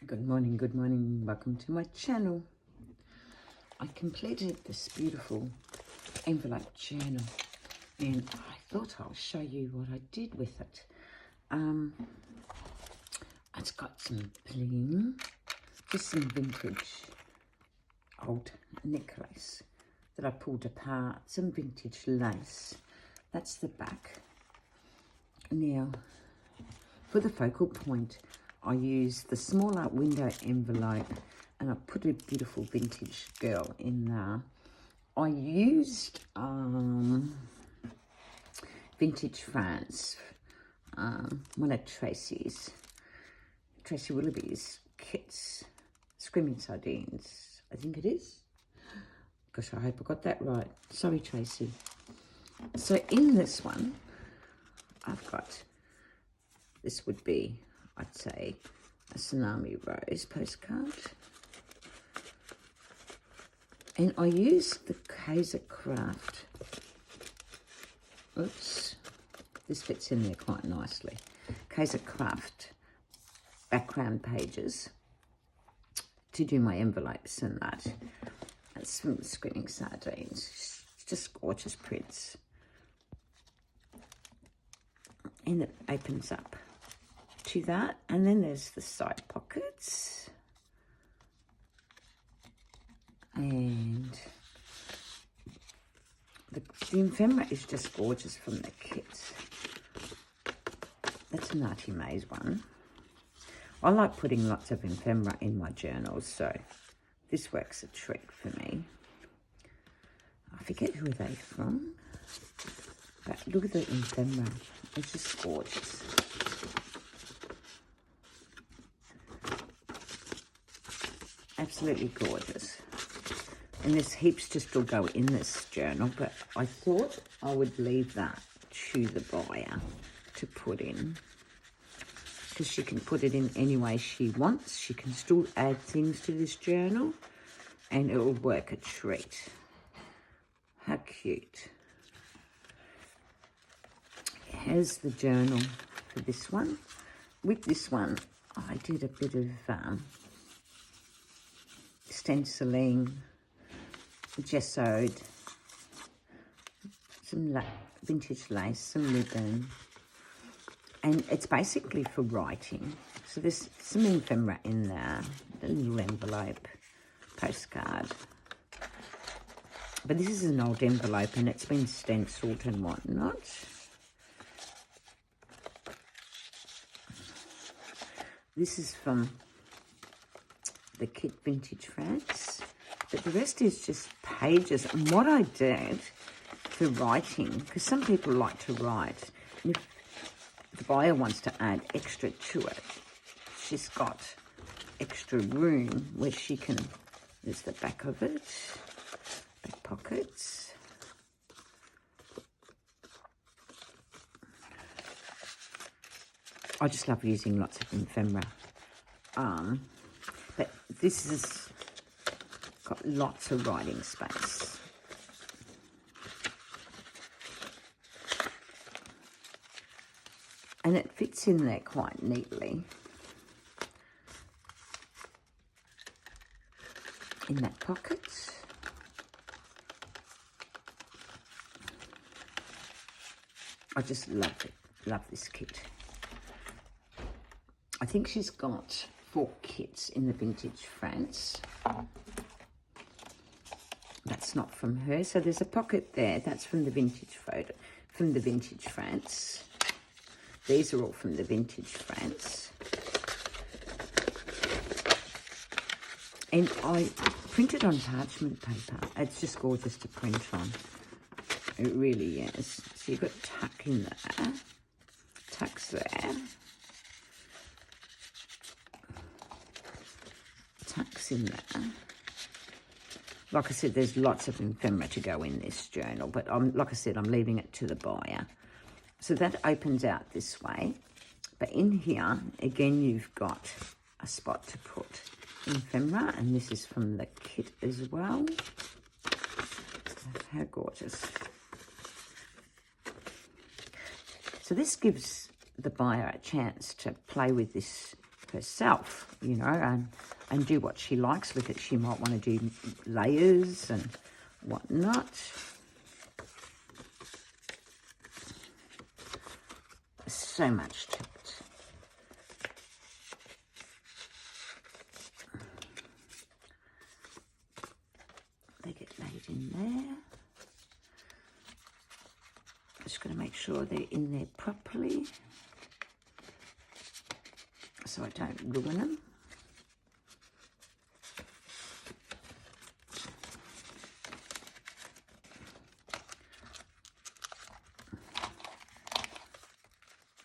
Good morning, welcome to my channel. I completed this beautiful envelope journal and I thought I'll show you what I did with it. It's got some bling, just some vintage old necklace that I pulled apart, some vintage lace. That's the back. Now, for the focal point, I used the smaller window envelope and I put a beautiful vintage girl in there. I used Vintage France, one of Tracy Willoughby's kits, Screaming Sardines, I think it is. Gosh, I hope I got that right. Sorry, Tracy. So in this one, I've got, this would be, I'd say, a Tsunami Rose postcard. And I used the Kaiser Craft. Oops, this fits in there quite nicely. Kaiser Craft background pages to do my envelopes and that. That's from Screaming Sardines. Just gorgeous prints. And it opens up to that, and then there's the side pockets, and the ephemera is just gorgeous from the kit. That's an Artie Mays one. I like putting lots of ephemera in my journals, so this works a treat for me. I forget who they're from, but look at the ephemera, it's just gorgeous. Absolutely gorgeous. And there's heaps to still go in this journal, but I thought I would leave that to the buyer to put in, because she can put it in any way she wants. She can still add things to this journal and it will work a treat. How cute. Here's the journal for this one. With this one, I did a bit of stenciling, gessoed, some vintage lace, some ribbon, and it's basically for writing. So there's some ephemera in there, a little envelope, postcard. But this is an old envelope and it's been stenciled and whatnot. This is from the kit Vintage France, but the rest is just pages. And what I did for writing, because some people like to write, and if the buyer wants to add extra to it, she's got extra room where she can, there's the back of it, back pockets. I just love using lots of ephemera. But this has got lots of writing space. And it fits in there quite neatly. In that pocket. I just love it. Love this kit. I think she's got 4 kits in the Vintage France. That's not from her. So there's a pocket there. That's from the Vintage photo, from the Vintage France. These are all from the Vintage France. And I printed on parchment paper. It's just gorgeous to print on. It really is. So you've got tuck in there. Tucks there. Tucks in there. Like I said, there's lots of ephemera to go in this journal, but like I said, I'm leaving it to the buyer. So that opens out this way. But in here, again, you've got a spot to put ephemera, and this is from the kit as well. How gorgeous. So this gives the buyer a chance to play with this herself, you know, and do what she likes with it. She might want to do layers and whatnot. There's so much to it. They get laid in there. Just going to make sure they're in there properly so I don't ruin them.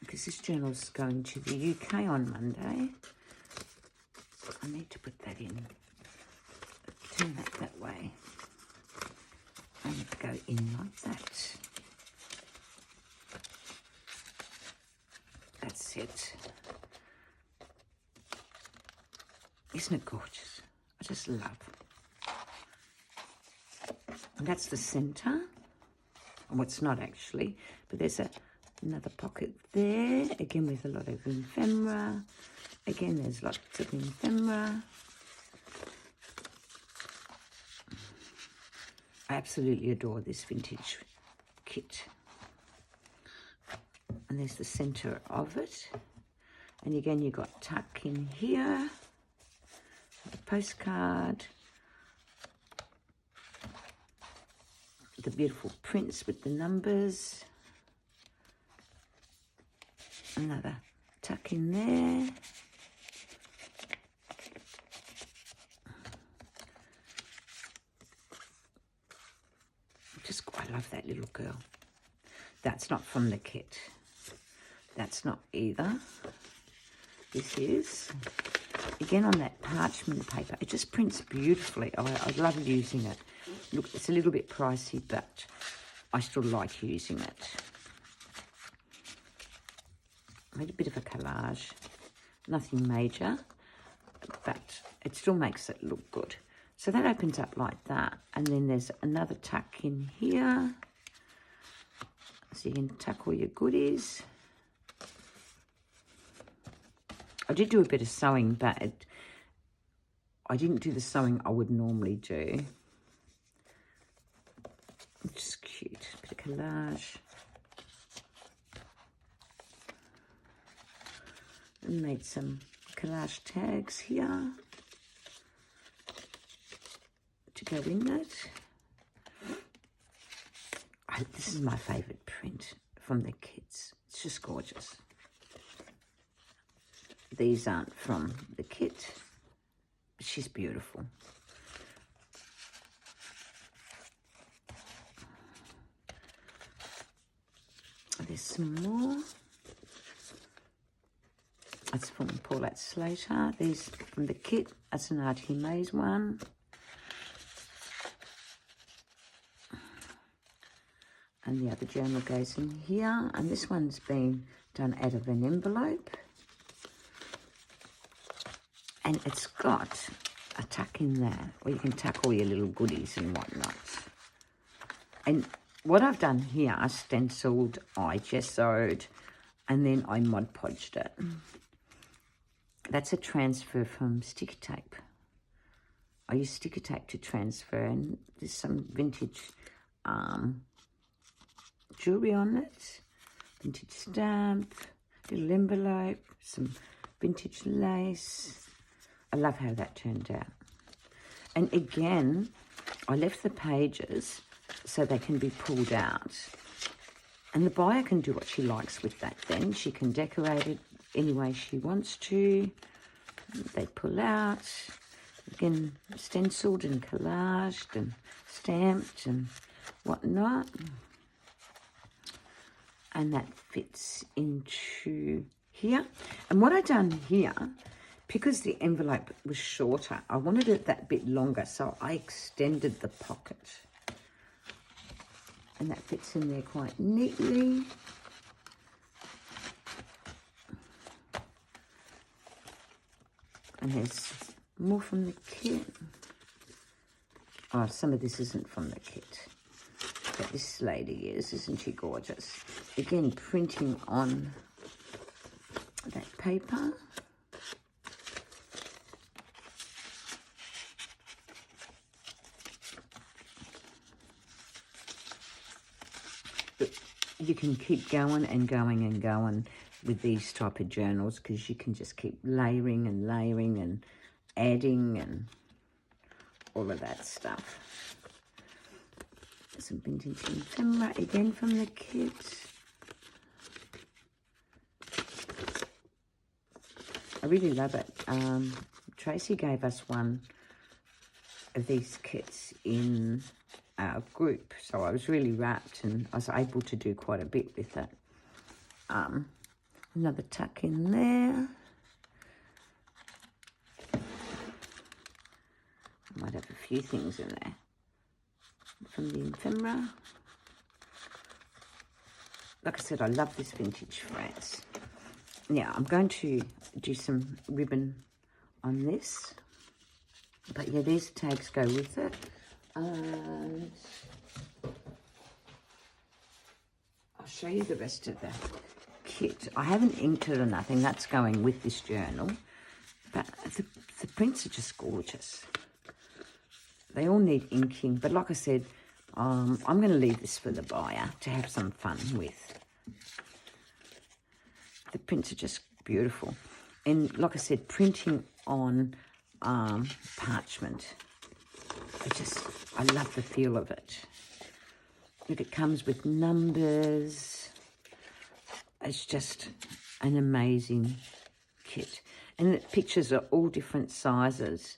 Because this journal's going to the UK on Monday. I need to put that in. Turn that way. And go in like that. That's it. Isn't it gorgeous? I just love. And that's the centre. Well, it's not actually, but there's another pocket there, again with a lot of ephemera. Again, there's lots of ephemera. I absolutely adore this vintage kit. And there's the centre of it. And again, you've got tuck in here, the postcard, the beautiful prints with the numbers, another tuck in there, I love that little girl. That's not from the kit. That's not either. This is, again, on that parchment paper. It just prints beautifully. I love using it. Look, it's a little bit pricey, but I still like using it. Made a bit of a collage. Nothing major, but it still makes it look good. So that opens up like that. And then there's another tuck in here. So you can tuck all your goodies. I did do a bit of sewing, but I didn't do the sewing I would normally do. Which is cute. Bit of collage. And made some collage tags here to go in it. This is my favourite print from the kits. It's just gorgeous. These aren't from the kit, but she's beautiful. There's some more. That's from Paulette Slater. These from the kit. That's an Artie Mays one. And the other journal goes in here. And this one's been done out of an envelope. And it's got a tuck in there where you can tuck all your little goodies and whatnot. And what I've done here, I stenciled, I gessoed, and then I Mod Podged it. That's a transfer from sticker tape. I use sticker tape to transfer, and there's some vintage jewellery on it, vintage stamp, little envelope, some vintage lace. I love how that turned out. And again, I left the pages so they can be pulled out. And the buyer can do what she likes with that then. She can decorate it any way she wants to. They pull out. Again, stenciled and collaged and stamped and whatnot. And that fits into here. And what I've done here, because the envelope was shorter, I wanted it that bit longer, so I extended the pocket. And that fits in there quite neatly. And there's more from the kit. Oh, some of this isn't from the kit. But this lady is, isn't she gorgeous? Again, printing on that paper. you can keep going and going and going with these type of journals because you can just keep layering and layering and adding and all of that stuff. Some vintage ephemera again from the kit. I really love it. Tracy gave us one of these kits in our group, so I was really wrapped and I was able to do quite a bit with it. Another tuck in there. I might have a few things in there from the ephemera. Like I said, I love this vintage France. Now, I'm going to do some ribbon on this. But yeah, these tags go with it. And I'll show you the rest of the kit. I haven't inked it or nothing. That's going with this journal. But the prints are just gorgeous. They all need inking. But like I said, I'm going to leave this for the buyer to have some fun with. The prints are just beautiful. And like I said, printing on parchment. I love the feel of it. Look, it comes with numbers. It's just an amazing kit. And the pictures are all different sizes.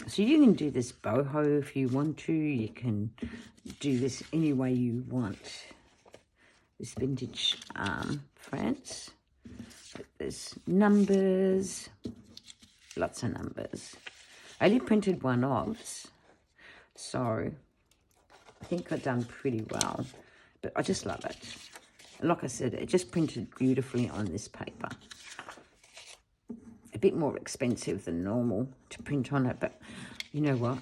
So you can do this boho if you want to. You can do this any way you want. This vintage France. But there's numbers. Lots of numbers. I only printed one-offs. So I think I've done pretty well. But I just love it. And like I said, it just printed beautifully on this paper. A bit more expensive than normal to print on it, but you know what?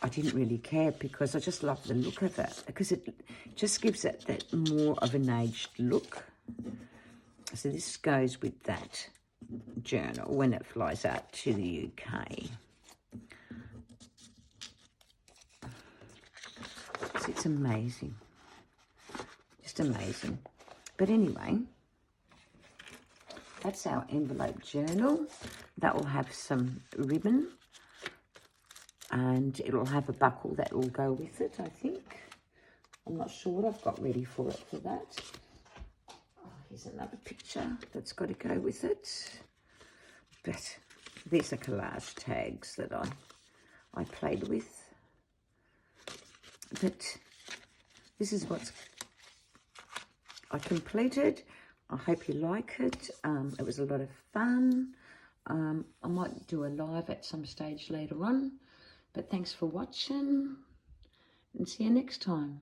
I didn't really care because I just love the look of it, because it just gives it that more of an aged look. So this goes with that journal when it flies out to the UK. So it's amazing. Just amazing. But anyway, that's our envelope journal. That will have some ribbon and it'll have a buckle that will go with it, I think. I'm not sure what I've got ready for it for that. Oh, here's another picture that's got to go with it. But these are collage tags that I played with. But this is what I completed. I hope you like it. It was a lot of fun. I might do a live at some stage later on. But thanks for watching and see you next time.